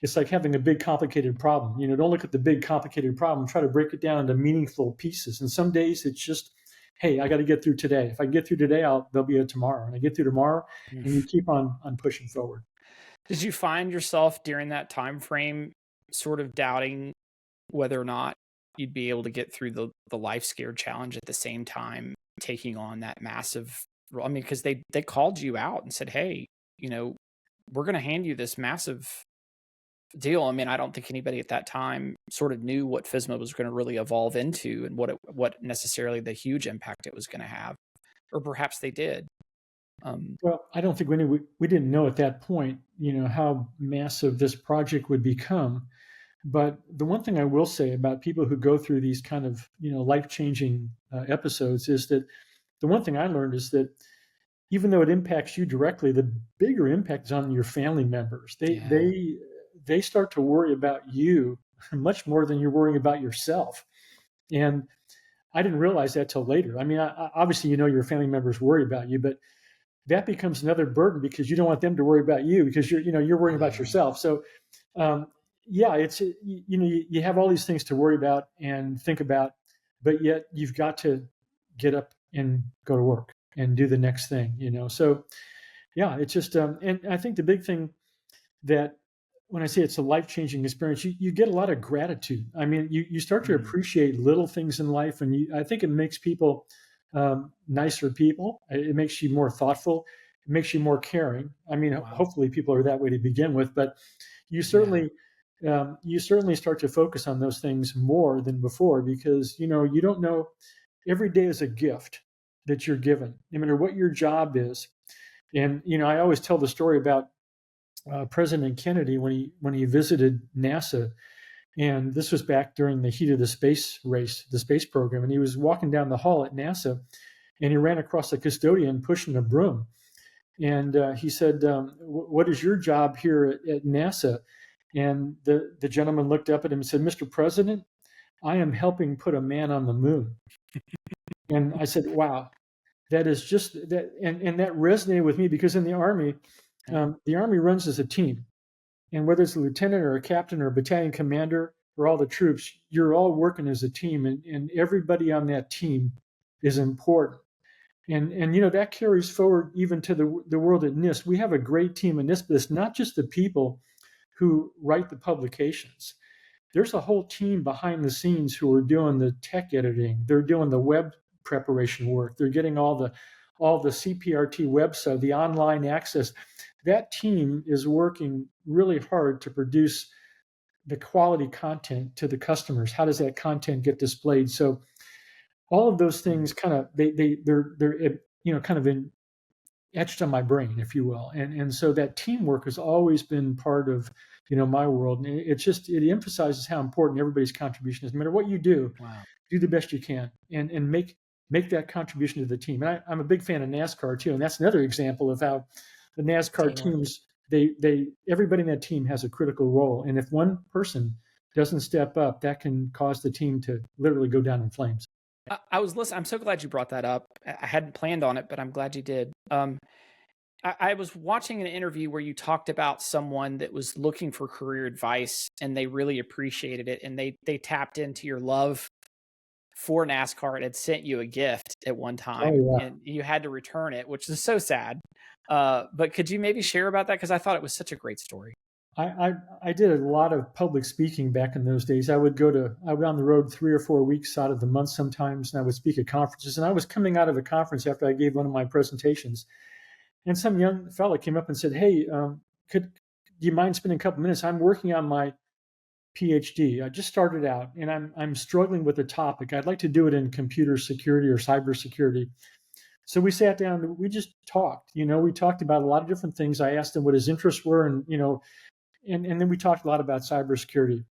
it's like having a big complicated problem. Don't look at the big complicated problem, try to break it down into meaningful pieces. And some days it's just, hey, I got to get through today. If I get through today, there'll be a tomorrow. And I get through tomorrow, and you keep on pushing forward. Did you find yourself during that time frame sort of doubting whether or not you'd be able to get through the life scare challenge at the same time taking on that massive role? I mean, because they called you out and said, hey, we're going to hand you this massive deal. I mean, I don't think anybody at that time sort of knew what FSMA was going to really evolve into and what necessarily the huge impact it was going to have, or perhaps they did. Well, I don't think we didn't know at that point, how massive this project would become. But the one thing I will say about people who go through these kind of, life-changing episodes is that the one thing I learned is that even though it impacts you directly, the bigger impact is on your family members. They start to worry about you much more than you're worrying about yourself. And I didn't realize that till later. I mean, obviously, your family members worry about you, but that becomes another burden because you don't want them to worry about you because you're worrying about yourself. So, it's, you have all these things to worry about and think about, but yet you've got to get up and go to work and do the next thing, So, it's just, and I think the big thing that when I say it's a life-changing experience, you get a lot of gratitude. I mean, you start to appreciate little things in life, and I think it makes people nicer people. It makes you more thoughtful. It makes you more caring. I mean, hopefully people are that way to begin with, but you certainly you certainly start to focus on those things more than before because, you don't know, every day is a gift that you're given, no matter what your job is. And, I always tell the story about President Kennedy when he visited NASA, and this was back during the heat of the space race, the space program. And he was walking down the hall at NASA, and he ran across a custodian pushing a broom. And he said, "What is your job here at NASA?" And the gentleman looked up at him and said, "Mr. President, I am helping put a man on the moon." And I said, "Wow, that is just that," and that resonated with me because in the Army runs as a team. And whether it's a lieutenant or a captain or a battalion commander or all the troops, you're all working as a team, and everybody on that team is important. And that carries forward even to the world at NIST. We have a great team in NIST, but it's not just the people who write the publications. There's a whole team behind the scenes who are doing the tech editing. They're doing the web preparation work. They're getting all the CPRT website, the online access. That team is working really hard to produce the quality content to the customers. How does that content get displayed? So all of those things kind of they're kind of etched on my brain, if you will. And so that teamwork has always been part of my world. And it emphasizes how important everybody's contribution is. No matter what you do, Wow. do the best you can and make that contribution to the team. And I'm a big fan of NASCAR too, and that's another example of how the NASCAR teams, everybody in that team has a critical role. And if one person doesn't step up, that can cause the team to literally go down in flames. I was listening. I'm so glad you brought that up. I hadn't planned on it, but I'm glad you did. I was watching an interview where you talked about someone that was looking for career advice and they really appreciated it. And they tapped into your love for NASCAR and had sent you a gift at one time and you had to return it, which is so sad. But could you maybe share about that? Because I thought it was such a great story. I did a lot of public speaking back in those days. I would on the road 3 or 4 weeks out of the month sometimes, and I would speak at conferences. And I was coming out of a conference after I gave one of my presentations, and some young fella came up and said, "Hey, do you mind spending a couple minutes? I'm working on my PhD. I just started out, and I'm struggling with the topic. I'd like to do it in computer security or cybersecurity." So we sat down and we just talked. We talked about a lot of different things. I asked him what his interests were, and and then we talked a lot about cybersecurity.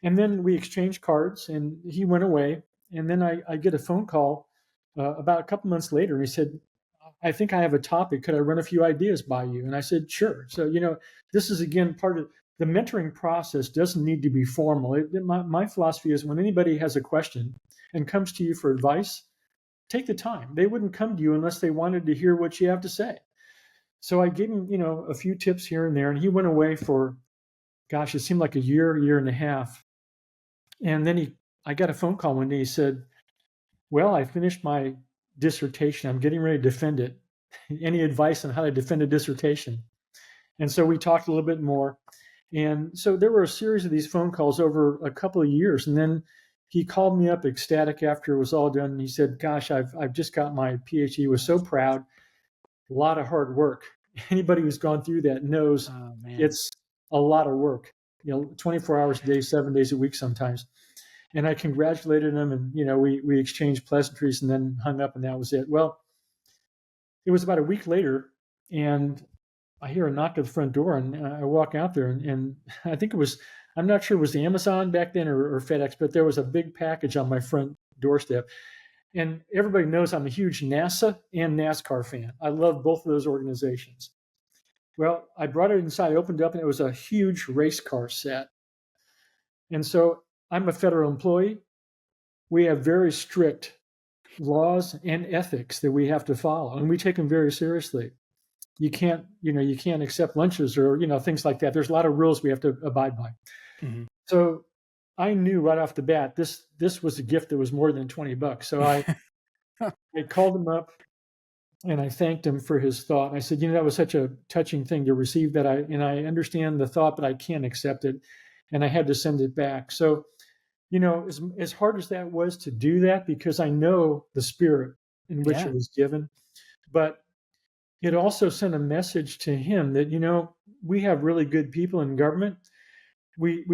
And then we exchanged cards, and he went away. And then I get a phone call about a couple months later, and he said, "I think I have a topic. Could I run a few ideas by you?" And I said, "Sure." So this is again part of the mentoring process. Doesn't need to be formal. My philosophy is when anybody has a question and comes to you for advice, take the time. They wouldn't come to you unless they wanted to hear what you have to say. So I gave him, a few tips here and there, and he went away for, gosh, it seemed like a year and a half. And then I got a phone call one day. He said, "Well, I finished my dissertation. I'm getting ready to defend it. Any advice on how to defend a dissertation?" And so we talked a little bit more. And so there were a series of these phone calls over a couple of years. And then he called me up ecstatic after it was all done. And he said, "Gosh, I've just got my PhD." He was so proud. A lot of hard work. Anybody who's gone through that knows it's a lot of work, 24 hours a day, 7 days a week sometimes. And I congratulated him, and we exchanged pleasantries and then hung up, and that was it. Well, it was about a week later, and I hear a knock at the front door, and I walk out there, and I think I'm not sure it was the Amazon back then or FedEx, but there was a big package on my front doorstep. And everybody knows I'm a huge NASA and NASCAR fan. I love both of those organizations. Well, I brought it inside, I opened it up, and it was a huge race car set. And so I'm a federal employee. We have very strict laws and ethics that we have to follow, and we take them very seriously. You can't accept lunches or, things like that. There's a lot of rules we have to abide by. Mm-hmm. So I knew right off the bat, this was a gift that was more than $20. So I called him up and I thanked him for his thought. I said, that was such a touching thing to receive that I understand the thought, but I can't accept it. And I had to send it back. So, as hard as that was to do that, because I know the spirit in which it was given, but it also sent a message to him that, we have really good people in government. we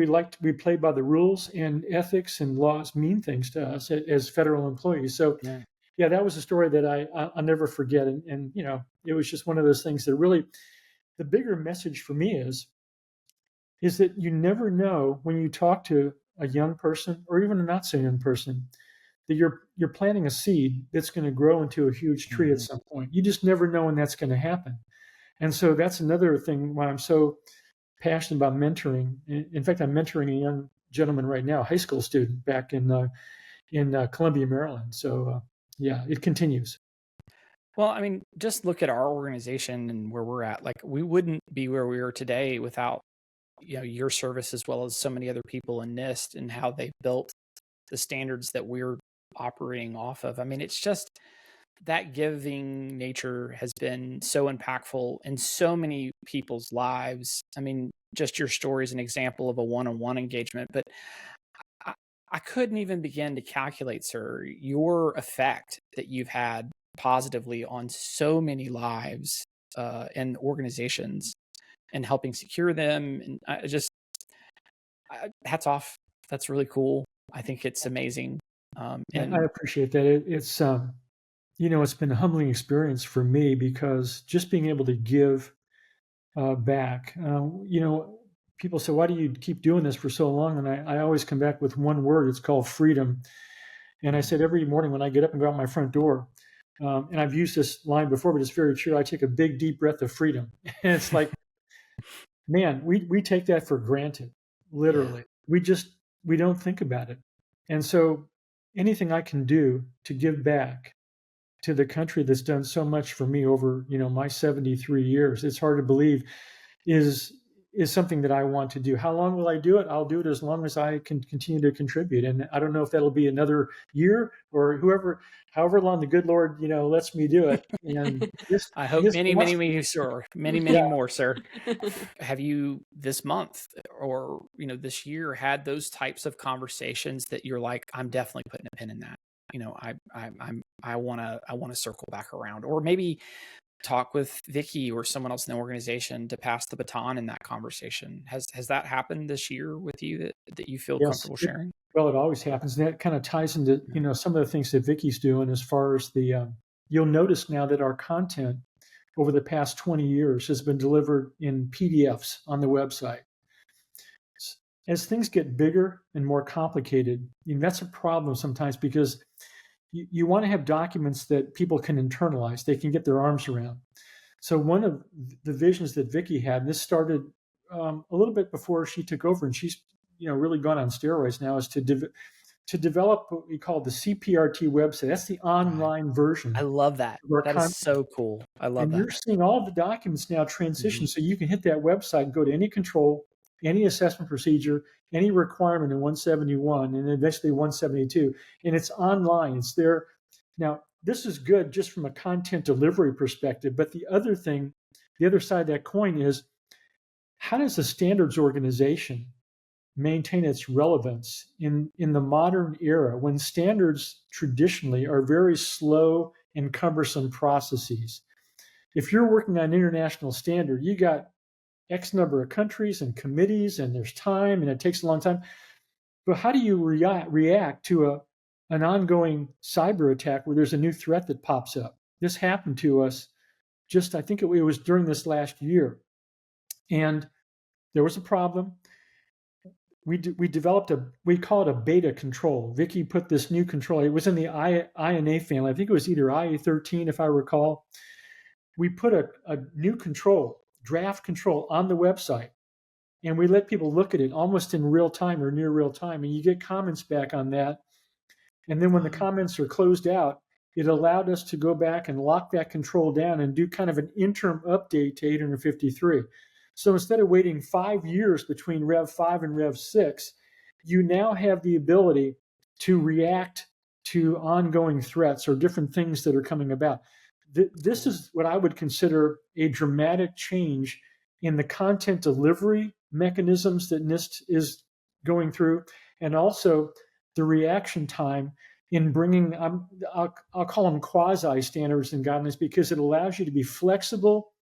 play by the rules, and ethics and laws mean things to us as federal employees. So Yeah. yeah, that was a story that I'll never forget. And it was just one of those things that really, the bigger message for me is that you never know when you talk to a young person or even a not so young person that you're planting a seed that's going to grow into a huge tree at Mhm. some point. You just never know when that's going to happen. And so that's another thing why I'm so passionate about mentoring. In fact, I'm mentoring a young gentleman right now, a high school student back in Columbia, Maryland. So yeah, it continues. Well, I mean, just look at our organization and where we're at. Like, we wouldn't be where we are today without, your service, as well as so many other people in NIST and how they've built the standards that we're operating off of. I mean, it's just that giving nature has been so impactful in so many people's lives. I mean, just your story is an example of a one-on-one engagement, but I, I couldn't even begin to calculate, sir, your effect that you've had positively on so many lives and organizations and helping secure them. And hats off. That's really cool. I think it's amazing. I And appreciate that. It's been a humbling experience for me because just being able to give back. People say, "Why do you keep doing this for so long?" And I always come back with one word. It's called freedom. And I said every morning when I get up and go out my front door, and I've used this line before, but it's very true. I take a big, deep breath of freedom, and it's like, man, we take that for granted, yeah, literally. We don't think about it, and so anything I can do to give back to the country that's done so much for me over my 73 years, it's hard to believe, is something that I want to do. How long will I do it? I'll do it as long as I can continue to contribute. And I don't know if that'll be another year or however long the good Lord, lets me do it. And this, I hope this many, many, wants, many, sir, many, yeah, many more, sir. Have you this month or this year had those types of conversations that you're like, I'm definitely putting a pin in that? I want to circle back around, or maybe talk with Vicky or someone else in the organization to pass the baton in that conversation. Has that happened this year with you that you feel yes. comfortable sharing? Well, it always happens. And that kind of ties into, some of the things that Vicky's doing as far as you'll notice now that our content over the past 20 years has been delivered in PDFs on the website. As things get bigger and more complicated, that's a problem sometimes because you want to have documents that people can internalize, they can get their arms around. So one of the visions that Vicky had, and this started a little bit before she took over, and she's really gone on steroids now, is to develop what we call the CPRT website. That's the Right. online version I love that. of our That is content. so cool. I love And that. you're seeing all of the documents now transition. Mhm. So you can hit that website and go to any control, any assessment procedure, any requirement in 171, and eventually 172. And it's online. It's there. Now, this is good just from a content delivery perspective. But the other thing, the other side of that coin is, how does a standards organization maintain its relevance in the modern era when standards traditionally are very slow and cumbersome processes? If you're working on an international standard, you got X number of countries and committees, and there's time, and it takes a long time. But how do you react to an ongoing cyber attack where there's a new threat that pops up? This happened to us I think it was during this last year. And there was a problem. We developed we call it a beta control. Vicky put this new control. It was in the INA family. I think it was either IA13, if I recall. We put a new control, draft control, on the website, and we let people look at it almost in real time or near real time, and you get comments back on that. And then when the Wow. comments are closed out, it allowed us to go back and lock that control down and do kind of an interim update to 853. So instead of waiting 5 years between Rev 5 and Rev 6, you now have the ability to react to ongoing threats or different things that are coming about. This Cool. is what I would consider a dramatic change in the content delivery mechanisms that NIST is going through, and also the reaction time in bringing, I'll call them quasi standards and guidelines, because it allows you to be flexible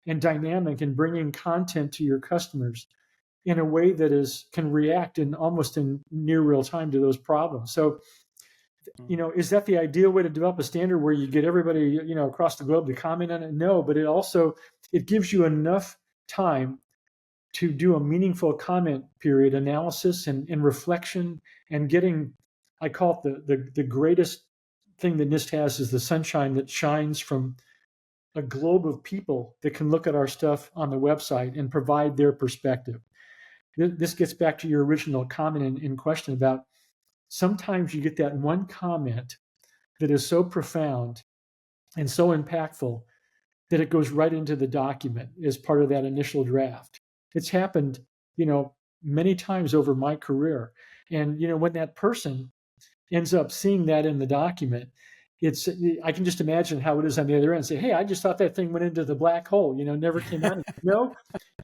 and dynamic in bringing content to your customers. in a way that can react in almost in near real time to those problems. So, is that the ideal way to develop a standard where you get everybody, across the globe to comment on it? No, but it gives you enough time to do a meaningful comment period analysis and reflection and getting, I call it the greatest thing that NIST has is the sunshine that shines from a globe of people that can look at our stuff on the website and provide their perspective. This gets back to your original comment in question about sometimes you get that one comment that is so profound and so impactful that it goes right into the document as part of that initial draft. It's happened, many times over my career. And, when that person ends up seeing that in the document, I can just imagine how it is on the other end. Say, hey, I just thought that thing went into the black hole, never came out. No,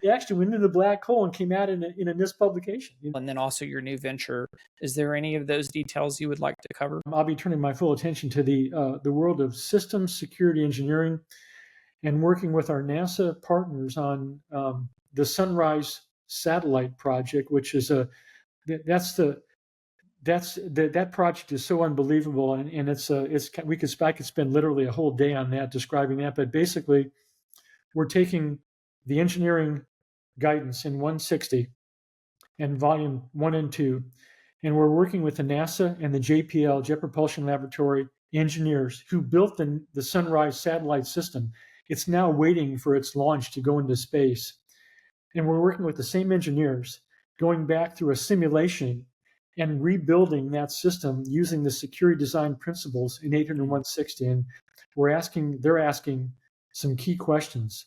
it actually went into the black hole and came out in a NIST publication. And then also your new venture. Is there any of those details you would like to cover? I'll be turning my full attention to the world of systems security engineering and working with our NASA partners on the Sunrise satellite project, which is that project is so unbelievable, and I could spend literally a whole day on that describing that. But basically, we're taking the engineering guidance in 160 and volume 1 and 2, and we're working with the NASA and the JPL, Jet Propulsion Laboratory engineers who built the Sunrise satellite system. It's now waiting for its launch to go into space. And we're working with the same engineers, going back through a simulation and rebuilding that system using the security design principles in 800 and 160. And they're asking some key questions.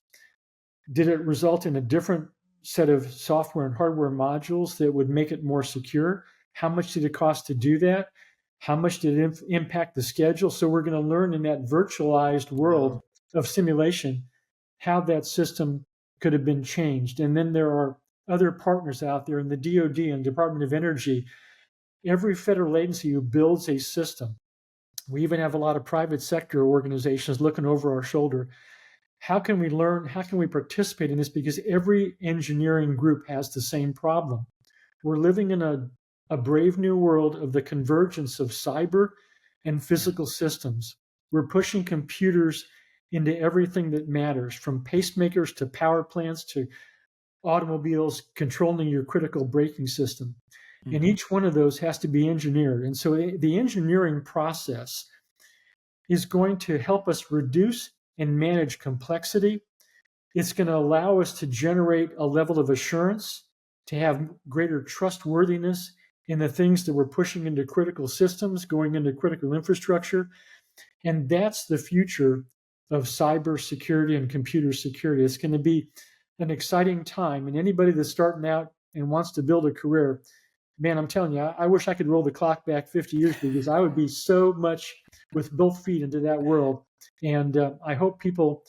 Did it result in a different set of software and hardware modules that would make it more secure? How much did it cost to do that? How much did it impact the schedule? So we're going to learn in that virtualized world of simulation how that system could have been changed. And then there are other partners out there in the DoD and Department of Energy, every federal agency who builds a system. We even have a lot of private sector organizations looking over our shoulder. How can we learn? How can we participate in this? Because every engineering group has the same problem. We're living in a brave new world of the convergence of cyber and physical systems. We're pushing computers into everything that matters, from pacemakers to power plants to automobiles controlling your critical braking system. Mm-hmm. And each one of those has to be engineered. And so the engineering process is going to help us reduce and manage complexity. It's going to allow us to generate a level of assurance, to have greater trustworthiness in the things that we're pushing into critical systems, going into critical infrastructure. And that's the future of cybersecurity and computer security. It's going to be an exciting time. And anybody that's starting out and wants to build a career, man, I'm telling you, I wish I could roll the clock back 50 years because I would be so much with both feet into that world. And I hope people,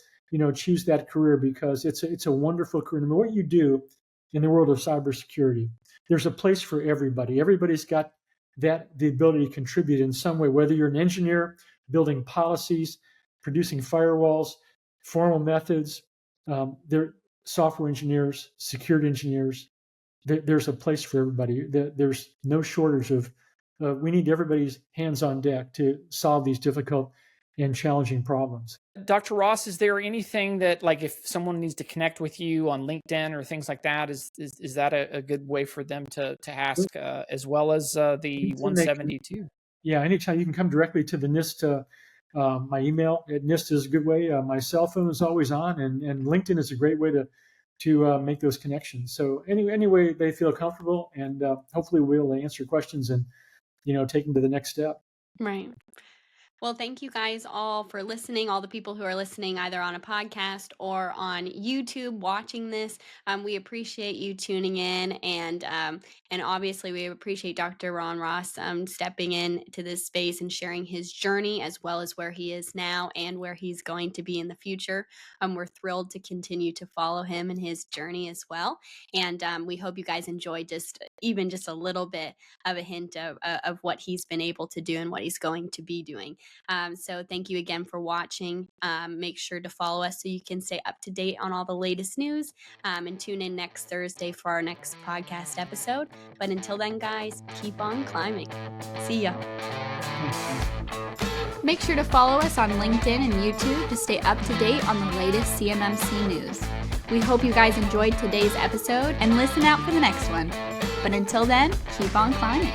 choose that career because it's a wonderful career. No matter what you do in the world of cybersecurity, there's a place for everybody. Everybody's got the ability to contribute in some way, whether you're an engineer building policies, producing firewalls, formal methods, they're software engineers, security engineers. There's a place for everybody. There's no shortage of, we need everybody's hands on deck to solve these difficult and challenging problems. Dr. Ross, is there anything that, like, if someone needs to connect with you on LinkedIn or things like that, is that a good way for them to ask, as well as the 172? Yeah, anytime you can come directly to the NIST. My email at NIST is a good way. My cell phone is always on, and LinkedIn is a great way to make those connections. So any way they feel comfortable, and hopefully we'll answer questions and take them to the next step. Right. Well, thank you guys all for listening, all the people who are listening either on a podcast or on YouTube watching this. We appreciate you tuning in, and obviously we appreciate Dr. Ron Ross stepping in to this space and sharing his journey as well as where he is now and where he's going to be in the future. We're thrilled to continue to follow him and his journey as well, and we hope you guys enjoy just a little bit of a hint of what he's been able to do and what he's going to be doing. So thank you again for watching. Make sure to follow us so you can stay up to date on all the latest news, and tune in next Thursday for our next podcast episode. But until then, guys, keep on climbing. See ya. Make sure to follow us on LinkedIn and YouTube to stay up to date on the latest CMMC news. We hope you guys enjoyed today's episode and listen out for the next one. But until then, keep on climbing.